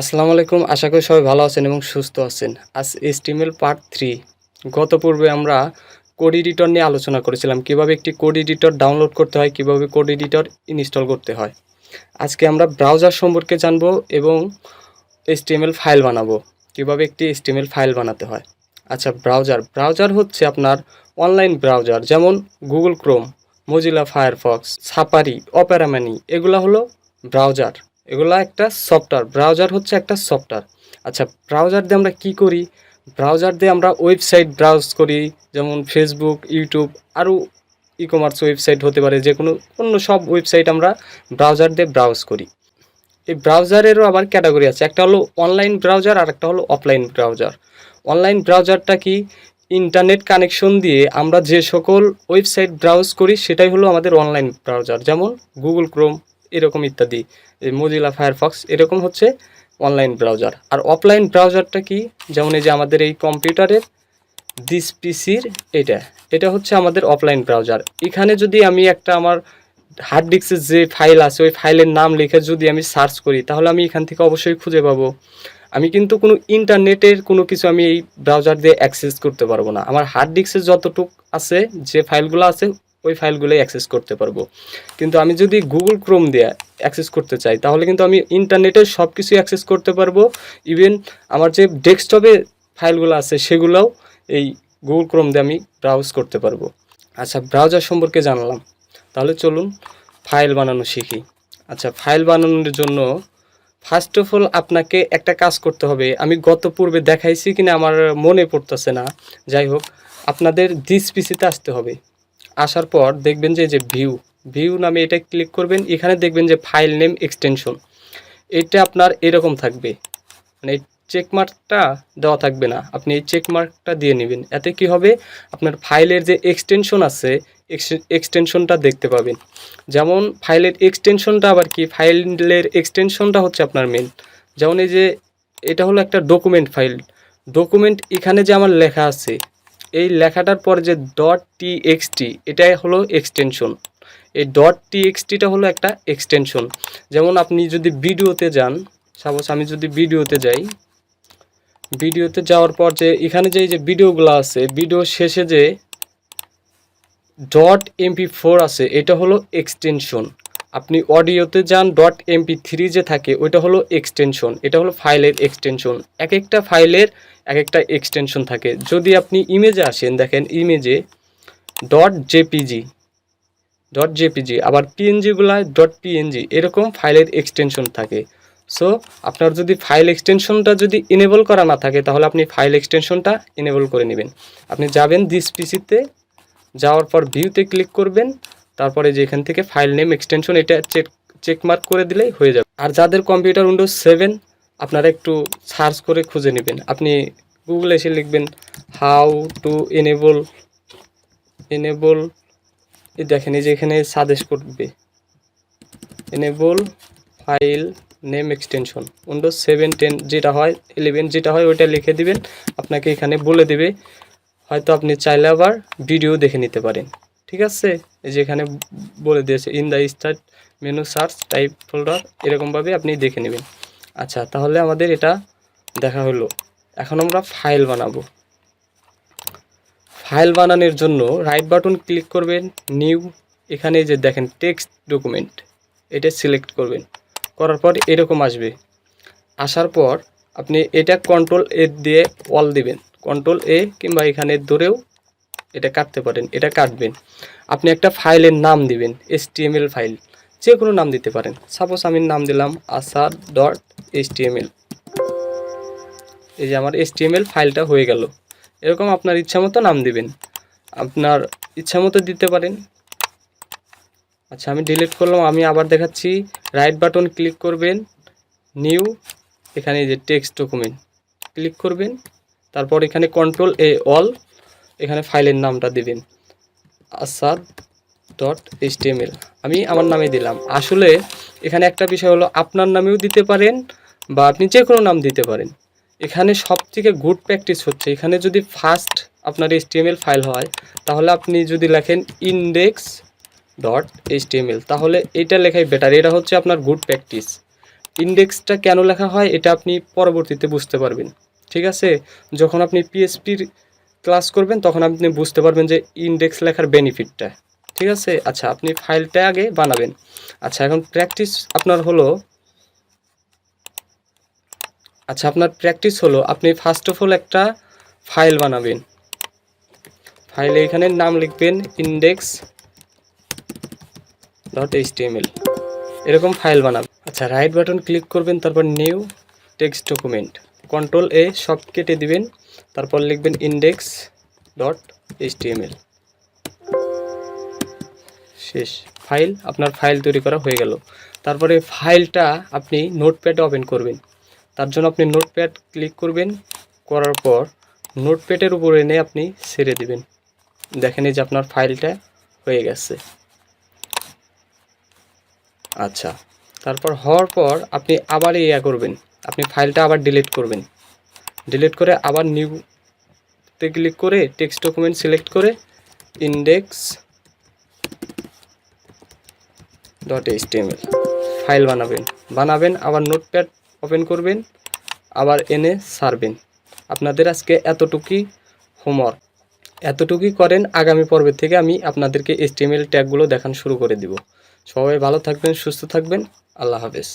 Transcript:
আসসালামু আলাইকুম। আশা করি সবাই ভালো আছেন এবং সুস্থ আছেন। আজ HTML পার্ট 3। গত পর্বে আমরা কোড এডিটর নিয়ে আলোচনা করেছিলাম। কিভাবে একটি কোড এডিটর ডাউনলোড করতে হয়, কিভাবে কোড এডিটর ইনস্টল করতে হয়। আজকে আমরা ব্রাউজার সম্পর্কে জানবো এবং HTML ফাইল বানাবো। কিভাবে একটি HTML ফাইল বানাতে হয়। আচ্ছা, ব্রাউজার হচ্ছে আপনার অনলাইন ব্রাউজার, যেমন Google Chrome, Mozilla Firefox, safari, Opera mini, এগুলা হলো ব্রাউজার। এগুলা একটা সফটওয়্যার। ব্রাউজার হচ্ছে একটা সফটওয়্যার। আচ্ছা, ব্রাউজার দিয়ে আমরা কি করি? ব্রাউজার দিয়ে আমরা ওয়েবসাইট ব্রাউজ করি, যেমন ফেসবুক, ইউটিউব, আরও ই-কমার্স ওয়েবসাইট হতে পারে, যে কোনো অন্য সব ওয়েবসাইট আমরা ব্রাউজার দিয়ে ব্রাউজ করি। এই ব্রাউজারেরও আবার ক্যাটাগরি আছে, একটা হলো অনলাইন ব্রাউজার আর একটা হলো অফলাইন ব্রাউজার। অনলাইন ব্রাউজারটা কি? ইন্টারনেট কানেকশন দিয়ে আমরা যে সকল ওয়েবসাইট ব্রাউজ করি সেটাই হলো আমাদের অনলাইন ব্রাউজার, যেমন গুগল ক্রোম এরকম ইত্যাদি, এই মজিলা ফায়ারফক্স এরকম হচ্ছে অনলাইন ব্রাউজার। আর অফলাইন ব্রাউজারটা কি? যেমন এই যে আমাদের এই কম্পিউটারের দিস পিসির এটা এটা হচ্ছে আমাদের অফলাইন ব্রাউজার। এখানে যদি আমি একটা আমার হার্ড ডিস্কের যে ফাইল আছে ওই ফাইলের নাম লিখে যদি আমি সার্চ করি, তাহলে আমি এখান থেকে অবশ্যই খুঁজে পাবো। আমি কিন্তু কোনো ইন্টারনেটের কোনো কিছু আমি এই ব্রাউজার দিয়ে অ্যাক্সেস করতে পারবো না। আমার হার্ড ডিস্কে যতটুকু আছে, যে ফাইলগুলো আছে, ওই ফাইলগুলোই অ্যাক্সেস করতে পারবো। কিন্তু আমি যদি গুগল ক্রোম দিয়ে অ্যাক্সেস করতে চাই, তাহলে কিন্তু আমি ইন্টারনেটের সব কিছুই অ্যাক্সেস করতে পারবো। ইভেন আমার যে ডেস্কটপে ফাইলগুলো আছে সেগুলোও এই গুগল ক্রোম দিয়ে আমি ব্রাউজ করতে পারবো। আচ্ছা, ব্রাউজার সম্পর্কে জানলাম, তাহলে চলুন ফাইল বানানো শিখি। আচ্ছা, ফাইল বানানোর জন্য ফার্স্ট অফ অল আপনাকে একটা কাজ করতে হবে। আমি গত পূর্বে দেখাইছি কিনা আমার মনে পড়তেছে না, যাই হোক, আপনাদের দিস পিসিতে আসতে হবে। আসার পর দেখবেন যে ভিউ ভিউ নামে এটা ক্লিক করবেন। এখানে দেখবেন যে ফাইল নেম এক্সটেনশন, এটা আপনার এরকম থাকবে, মানে এই চেকমার্কটা দেওয়া থাকবে না, আপনি এই চেকমার্কটা দিয়ে নেবেন। এতে কি হবে, আপনার ফাইলের যে এক্সটেনশন আছে এক্সটেনশনটা দেখতে পাবেন। যেমন ফাইলের এক্সটেনশনটা আবার কি, ফাইলের এক্সটেনশনটা হচ্ছে আপনার মেন। যেমন এই যে এটা হলো একটা ডকুমেন্ট ফাইল। ডকুমেন্ট এখানে যে আমার লেখা আছে, এই লেখাটার পর যে .txt এটাই হলো এক্সটেনশন। এই .txtটা হলো একটা এক্সটেনশন। যেমন আপনি যদি ভিডিওতে যান, সাপোজ আমি যদি ভিডিওতে যাই, ভিডিওতে যাওয়ার পর যে এখানে যে ভিডিওগুলো আছে, ভিডিও শেষে যে .mp4 আছে, এটা হলো এক্সটেনশন। আপনি অডিওতে যান, .mp3 যে থাকে ওইটা হলো এক্সটেনশন। এটা হলো ফাইলের এক্সটেনশন। এক একটা ফাইলের এক একটা এক্সটেনশন থাকে। যদি আপনি ইমেজে আসেন, দেখেন ইমেজে .jpg, আবার পিএনজিগুলা .png, এরকম ফাইলের এক্সটেনশন থাকে। সো আপনার যদি ফাইল এক্সটেনশনটা যদি এনেবল করা না থাকে, তাহলে আপনি ফাইল এক্সটেনশনটা এনেবল করে নেবেন। আপনি যাবেন দিস পিসিতে, যাওয়ার পর ভিউতে ক্লিক করবেন, তারপরে যে এখান থেকে ফাইল নেম এক্সটেনশন এটা চেকমার্ক করে দিলেই হয়ে যাবে। আর যাদের কম্পিউটার উইন্ডোজ 7, আপনারা একটু সার্চ করে খুঁজে নেবেন। আপনি গুগলে এসে লিখবেন হাউ টু এনেবল এই দেখেন, এই যে এখানে সাজেস্ট করবে enable file name extension Windows 7, 10 যেটা হয়, 11 যেটা হয় ওইটা লিখে দিবেন। আপনাকে এখানে বলে দেবে, হয়তো আপনি চাইলে আবার ভিডিও দেখে নিতে পারেন। ঠিক আছে, এই যে এখানে বলে দিয়েছে in the start menu search type folder, এরকমভাবে আপনি দেখে নেবেন। আচ্ছা, তাহলে আমাদের এটা দেখা হলো। এখন আমরা ফাইল বানাবো। ফাইল বানানোর জন্য রাইট বাটন ক্লিক করবেন, নিউ, এখানে যে দেখেন টেক্সট ডকুমেন্ট, এটা সিলেক্ট করবেন। করার পর এরকম আসবে। আসার পর আপনি এটা কন্ট্রোল-A দিয়ে অল দিবেন, কন্ট্রোল-A, কিংবা এখানে ধরেও এটা কাটতে পারেন, এটা কাটবেন। আপনি একটা ফাইলের নাম দিবেন, HTML ফাইল, যে কোনো নাম দিতে পারেন। সাপোজ আমি নাম দিলাম asad.html। এই যে আমার HTML ফাইলটা হয়ে গেল। এরকম আপনার ইচ্ছা মতো নাম দিবেন, আপনার ইচ্ছা মতো দিতে পারেন। আচ্ছা, আমি ডিলিট করলাম। আমি আবার দেখাচ্ছি, রাইট বাটন ক্লিক করবেন, নিউ, এখানে যে টেক্সট ডকুমেন্ট ক্লিক করবেন, তারপর এখানে কন্ট্রোল-A অল, এখানে ফাইলের নামটা দিবেন asad.html। আমি আমার নামে দিলাম। আসলে এখানে একটা বিষয় হলো, আপনার নামেও দিতে পারেন বা আপনি যে কোনো নাম দিতে পারেন। এখানে সবথেকে গুড প্র্যাকটিস হচ্ছে, এখানে যদি ফার্স্ট আপনার HTML ফাইল হয়, তাহলে আপনি যদি লেখেন index.html, তাহলে এটা লেখাই বেটার। এটা হচ্ছে আপনার গুড প্র্যাকটিস। ইন্ডেক্সটা কেন লেখা হয় এটা আপনি পরবর্তীতে বুঝতে পারবেন, ঠিক আছে? যখন আপনি পিএইচপির ক্লাস করবেন তখন আপনি বুঝতে পারবেন যে ইন্ডেক্স লেখার বেনিফিটটা, ঠিক আছে? আচ্ছা, আপনি ফাইলটা আগে বানাবেন। আচ্ছা, এখন প্র্যাকটিস আপনার হলো, আপনি ফার্স্ট অফ অল একটা ফাইল বানাবেন। ফাইলে এখানে নাম লিখবেন index.html, এরকম ফাইল বানাবেন। আচ্ছা, রাইট বাটন ক্লিক করবেন, তারপর নিউ টেক্সট ডকুমেন্ট, কন্ট্রোল এ সব কেটে দিবেন, তারপর লিখবেন index.html। শেষ। আপনার ফাইল তৈরি করা হয়ে গেল। তারপরে ফাইলটা আপনি নোটপ্যাডে ওপেন করবেন। তার জন্য আপনি নোটপ্যাড ক্লিক করবেন, করার পর নোটপ্যাডের উপর এনে আপনি ছেড়ে দিবেন। দেখেন এই যে আপনার ফাইলটা হয়ে গেছে। আচ্ছা, তারপর হওয়ার পর আপনি আবার করবেন, আপনি ফাইলটা আবার ডিলিট করবেন। ডিলিট করে আবার নিউতে ক্লিক করে টেক্সট ডকুমেন্ট সিলেক্ট করে index.html ফাইল বানাবেন, আবার নোটপ্যাড ওপেন করবেন, আবার এনে ছাড়বেন। আপনাদের আজকে এতটুকুই হোমওয়ার্ক, এতটুকুই করেন। আগামী পর্বের থেকে আমি আপনাদেরকে HTML ট্যাগগুলো দেখানো শুরু করে দিব। সবাই ভালো থাকবেন, সুস্থ থাকবেন। আল্লাহ হাফেজ।